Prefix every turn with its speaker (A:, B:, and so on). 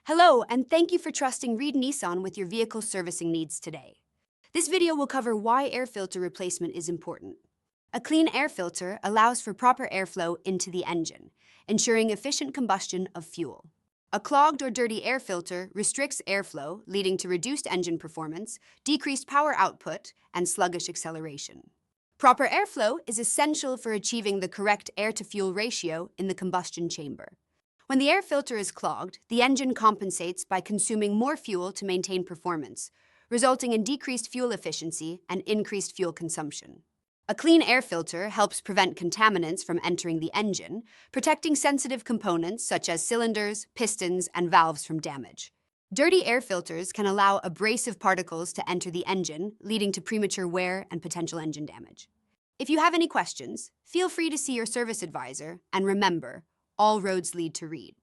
A: Hello, and thank you for trusting Reed Nissan with your vehicle servicing needs today. This video will cover why air filter replacement is important. A clean air filter allows for proper airflow into the engine, ensuring efficient combustion of fuel. A clogged or dirty air filter restricts airflow, leading to reduced engine performance, decreased power output, and sluggish acceleration. Proper airflow is essential for achieving the correct air-to-fuel ratio in the combustion chamber. When the air filter is clogged, the engine compensates by consuming more fuel to maintain performance, resulting in decreased fuel efficiency and increased fuel consumption. A clean air filter helps prevent contaminants from entering the engine, protecting sensitive components such as cylinders, pistons, and valves from damage. Dirty air filters can allow abrasive particles to enter the engine, leading to premature wear and potential engine damage. If you have any questions, feel free to see your service advisor, and remember, all roads lead to Reed.